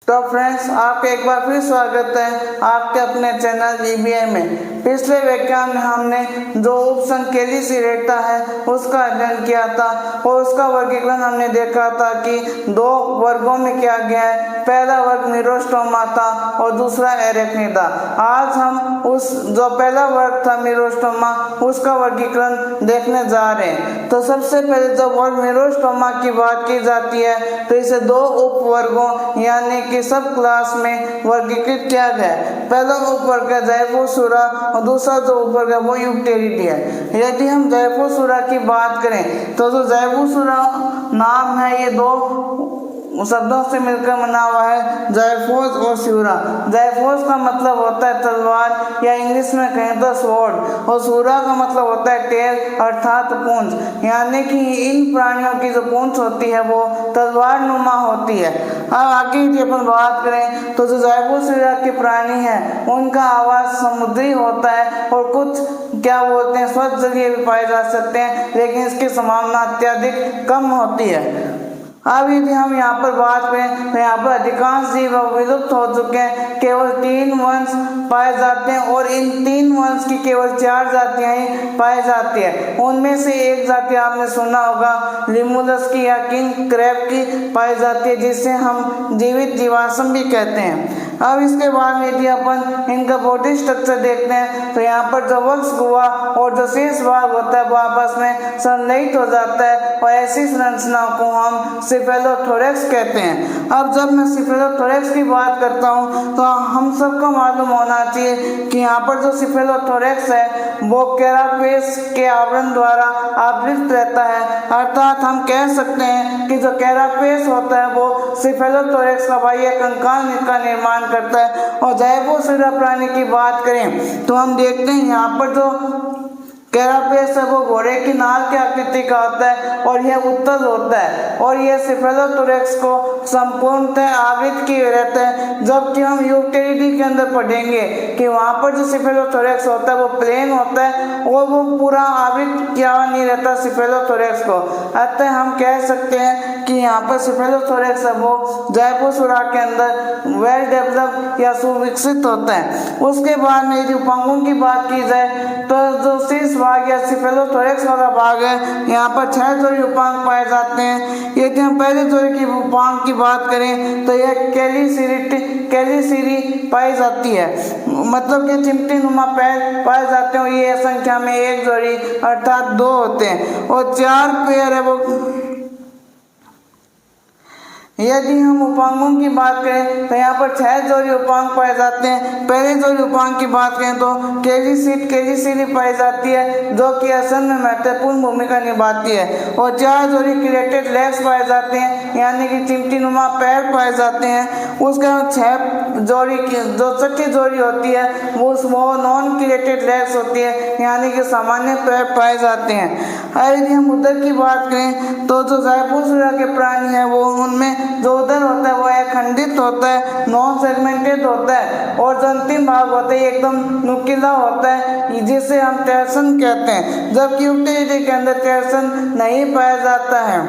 तो फ्रेंड्स, आपका एक बार फिर स्वागत है आपके अपने चैनल ईबीआई में। पिछले व्याख्यान में हमने जो उपसंघ कैल्सिरेटा है उसका अध्ययन किया था और उसका वर्गीकरण हमने देखा था कि दो वर्गों में किया गया है। पहला वर्ग मीरोस्टोमा था और दूसरा एरेक्निडा। आज हम उस जो पहला वर्ग था मीरोस्टोमा उसका वर्गीकरण देखने जा रहे हैं। तो सबसे पहले जब वर्ग मीरोस्टोमा की बात की जाती है तो इसे दो उपवर्गों यानी कि सब क्लास में वर्गीकृत किया गया है। पहला उपवर्ग है ज़ाइफोसुरा और दूसरा जो उपवर्ग है वो यूक्टेरिडी है। यदि हम ज़ाइफोसुरा की बात करें तो जो ज़ाइफोसुरा नाम है ये दो शब्दों से मिलकर बना हुआ है, ज़ाइफोस और सूरा। ज़ाइफोस का मतलब होता है तलवार या इंग्लिश में कहें तो स्वॉर्ड, और सूरा का मतलब होता है टेल अर्थात पूंछ। यानी कि इन प्राणियों की जो पूंछ होती है वो तलवार नुमा होती है। अब आगे की अपन बात करें तो जो ज़ाइफोसुरा के प्राणी हैं उनका आवास समुद्री होता है और कुछ क्या बोलते हैं स्वच्छ जलीय भी पाए जा सकते हैं, लेकिन इसकी संभावना अत्यधिक कम होती है। अब यदि हम यहाँ पर बात करें तो यहाँ पर अधिकांश जीव विलुप्त हो चुके हैं। केवल 3 वंश पाए जाते हैं और इन 3 वंश की केवल 4 जातियां ही पाई जाती है। उनमें से एक जाति आपने सुना होगा लिमुलस की या किंग क्रैब की पाई जाती है, जिसे हम जीवित जीवाश्म भी कहते हैं। अब इसके बाद में यदि अपन इनका बॉडी स्ट्रक्चर देखते हैं तो यहाँ पर जो वक्ष गुहा और जो शेष भाग होता है वो आपस में संलयित हो जाता है और ऐसी संरचनाओं को हम सिफेलोथोरैक्स कहते हैं। अब जब मैं सिफेलोथोरैक्स की बात करता हूँ तो हम सबको मालूम होना चाहिए कि यहाँ पर जो सिफेलोथोरैक्स है वो कैरापेस के आवरण द्वारा आवृत रहता है। अर्थात हम कह सकते हैं कि जो कैरापेस होता है वो सिफेलोथोरैक्स का बाह्य कंकाल का निर्माण करता है। और ज़ाइफोसुरा प्राणी की बात करें तो हम देखते हैं यहाँ पर जो कैरापेस है वो घोड़े की नाल के आकृति का होता है और यह उत्तल होता है और यह सिफेलोथोरैक्स को संपूर्णतः आवृत किए रहता है। जबकि हम यूक्टेरिडी के अंदर पढ़ेंगे कि वहाँ पर जो सिफेलोथोरैक्स होता है वो प्लेन होता है और वो पूरा आवृत किया नहीं रहता सिफेलोथोरैक्स को। अतः हम कह सकते हैं कि यहाँ पर सिफेलोथोरैक्स है वो ज़ाइफोसुरा के अंदर वेल डेवलप या सुविकसित होता है। उसके बाद में यदि उपांगों की बात की जाए तो जो शीर्ष भाग या सिफेलोथोरैक्स वाला भाग है यहाँ पर 6 जोड़ी उपांग पाए जाते हैं। यदि हम पहले जोड़ी की उपांग की बात करें तो यह कैलिसिरी पाई जाती है, मतलब कि चिमटी नुमा पैर पाए जाते हैं और ये संख्या में 1 जोड़ी अर्थात 2 होते हैं और 4 पैर है वो। यदि हम उपांगों की बात करें तो यहाँ पर 6 जोड़ी उपांग पाए जाते हैं। पहले जोड़ी उपांग की बात करें तो कैलिसिरी पाई जाती है जो कि असल में महत्वपूर्ण भूमिका निभाती है और 4 जोड़ी क्रिएटेड लेग्स पाए जाते हैं यानी कि चिमटी नुमा पैर पाए जाते हैं। उसके बाद 6 जोड़ी की जो छठी जोड़ी होती है वो नॉन क्रिएटेड लेग्स होती है यानी कि सामान्य पैर पाए जाते हैं। यदि हम उदर की बात करें तो जो ज़ाइफोसुरा के प्राणी है वो उनमें जो उदर होता है वो अखंडित होता है, नॉन सेगमेंटेड होता है और जो अंतिम भाग होता है एकदम नुकीला होता है जिसे हम टेरसन कहते हैं। जबकि यूक्टेरिडी के अंदर टेरसन नहीं पाया जाता है।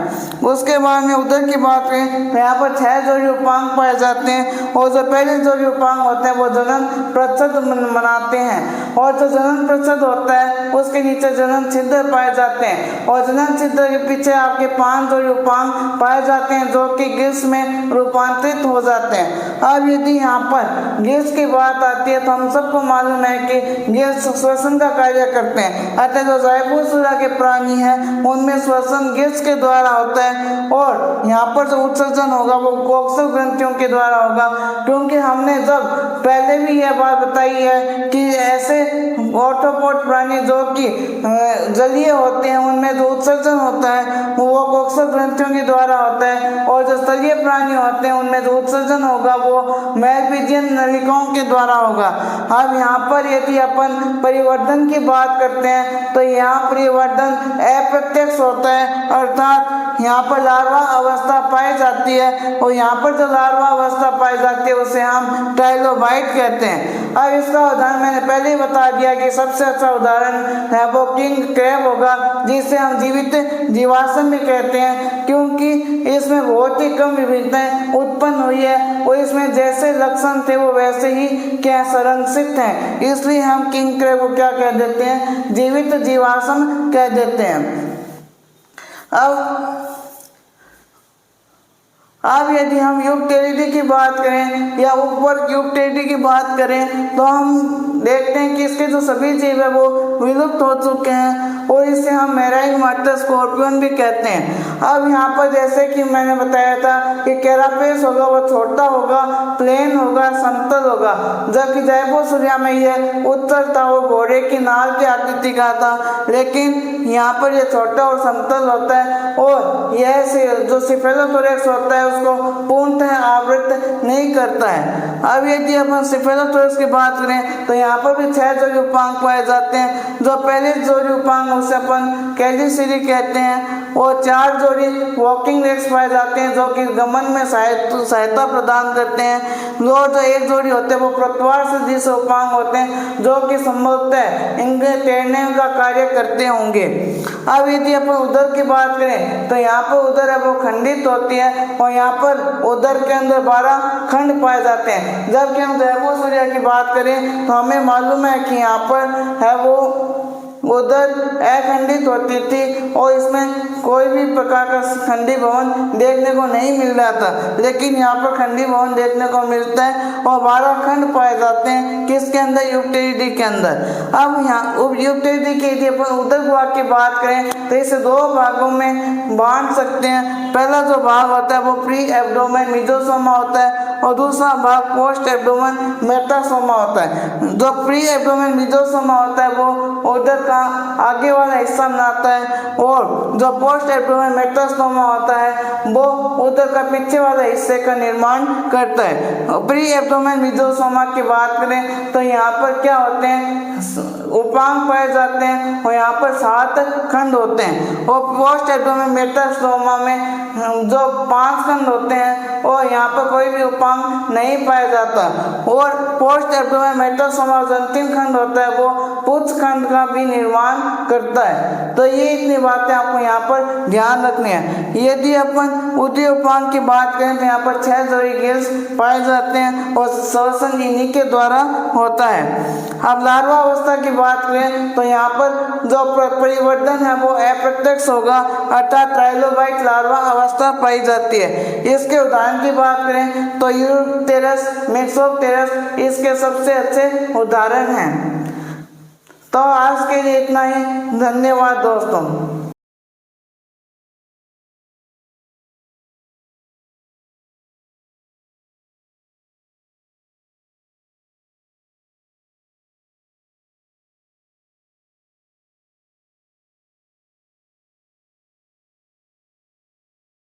उसके बाद में उदर की बात करें तो यहाँ पर 6 जोड़ी उपांग पाए जाते हैं और जो पहले जोड़ी उपांग होते हैं वो जनन प्रच्छद बनाते हैं और जो जनन प्रच्छद होता है उसके नीचे जनन छिद्र पाए जाते हैं और जनन छिद्र के पीछे आपके 5 जोड़ी उपांग पाए जाते हैं जो कि गिल्स में रूपांतरित हो जाते हैं। अब यदि यहाँ पर गिल्स की बात आती है तो हम सबको मालूम है कि गिल्स श्वसन का कार्य करते हैं। अतः जो ज़ाइफोसुरा के प्राणी हैं उनमें श्वसन गिल्स के द्वारा होता है और यहाँ पर जो उत्सर्जन होगा वो कोक्सल ग्रंथियों के द्वारा होगा, क्योंकि हमने जब पहले भी यह बात बताई है कि ऐसे ऑर्थोपोड प्राणी जो कि जलीय होते हैं उनमें जो उत्सर्जन होता है वो कोक्सल ग्रंथियों के द्वारा होता है और जो स्थलीय प्राणी होते हैं उनमें जो उत्सर्जन होगा वो मेलपिजियन नलिकाओं के द्वारा होगा। अब यहाँ पर यदि अपन परिवर्तन की बात करते हैं तो यहाँ परिवर्तन अप्रत्यक्ष होता है, अर्थात यहाँ पर लार्वा अवस्था पाई जाती है और यहाँ पर जो लार्वा अवस्था पाई जाती है उसे हम ट्राइलोबाइट कहते हैं। अब इसका उदाहरण मैंने पहले ही बता दिया कि सबसे अच्छा उदाहरण है वो किंग क्रैब होगा, जिसे हम जीवित जीवाश्म भी कहते हैं, क्योंकि इसमें बहुत ही कम विभिन्नताएं उत्पन्न हुई है और इसमें जैसे लक्षण थे वो वैसे ही क्या संरक्षित हैं, इसलिए हम किंग क्रैब को क्या कह देते हैं, जीवित जीवाश्म कह देते हैं। अब यदि हम यूक्टेरिडी की बात करें या उपवर्ग यूक्टेरिडी की बात करें तो हम देखते हैं कि इसके जो सभी जीव है वो विलुप्त हो चुके हैं और इसे हम मेराइन मार्टर स्कॉर्पियन भी कहते हैं। अब यहाँ पर जैसे कि मैंने बताया था कि कैरापेस होगा वो छोटा होगा, प्लेन होगा, समतल होगा, जबकि जाइपोसुरिया में यह उत्तर था, वो घोड़े की नाल की आकृति का था, लेकिन यहाँ पर यह छोटा और समतल होता है और यह जो सिफेलोथोरेक्स होता है उसको पूर्णतः आवृत नहीं करता है। अब यदि अपन सिफेलोथोरेक्स की बात करें तो यहाँ पर भी 6 जोड़ी उपांग पाए जाते हैं। जो पहले जोड़ी उपांग उसे अपन कैलिसिरी कहते हैं और 4 जोड़ी वॉकिंग लेग्स पाए जाते हैं जो कि गमन में सहायता प्रदान करते हैं। और जो 1 जोड़ी होते हैं वो प्रत्वार से जिसे उपांग होते हैं जो कि संभवतः इनके तैरने का कार्य करते होंगे। अब यदि अपन उदर की बात करें तो यहाँ पर उदर है वो खंडित होती है और यहाँ पर उदर के अंदर 12 खंड पाए जाते हैं। जबकि हम जाइपोसुरिया की बात करें तो हमें मालूम है कि यहाँ पर है वो उदर अखंडित होती थी और इसमें कोई भी प्रकार का खंडी भवन देखने को नहीं मिल रहा था, लेकिन यहाँ पर खंडी भवन देखने को मिलता है और 12 खंड पाए जाते हैं किसके अंदर, यूक्टेरिडी के अंदर। अब यहाँ यूक्टेरिडी के यदि अपन उदर गुहा की बात करें तो इसे 2 भागों में बांट सकते हैं। पहला जो भाग होता है वो प्री एब्डोमेन मीजोसोमा होता है और दूसरा भाग पोस्ट एब्डोमेन मेटासोमा होता है। जो प्री एब्डोमेन मीजोसोमा होता है वो उदर का आगे वाला हिस्सा बनाता है और जो पोस्ट एब्डोमेन मेटासोमा होता है वो उदर का पीछे वाले हिस्से का निर्माण करता है। प्री एब्डोमेन मीजोसोमा की बात करें तो यहाँ पर क्या होते हैं, उपांग पाए जाते हैं और यहाँ पर 7 खंड होते हैं और पोस्ट एब्डोमेन मेटासोमा में जो 5 खंड होते हैं और यहाँ पर कोई भी उपांग नहीं पाया जाता। और पोस्ट एब्डोमेन मेटासोमा जो अंतिम खंड होता है वो पुच्छ खंड का भी निर्माण करता है। तो ये इतनी बातें आपको यहाँ पर ध्यान रखनी है। यदि अपन उदरी उपांग की बात करें तो यहाँ पर 6 जोड़ी गिल्स पाए जाते हैं और श्वसन इन्हीं के द्वारा होता है। अब लार्वा अवस्था की बात करें तो यहाँ पर जो परिवर्तन है वो अप्रत्यक्ष होगा, अर्थात ट्राइलोबाइट लार्वा अवस्था पाई जाती है। इसके उदाहरण की बात करें तो यूरोप्टेरस, मिक्सोप्टेरस इसके सबसे अच्छे उदाहरण हैं। तो आज के लिए इतना ही, धन्यवाद दोस्तों।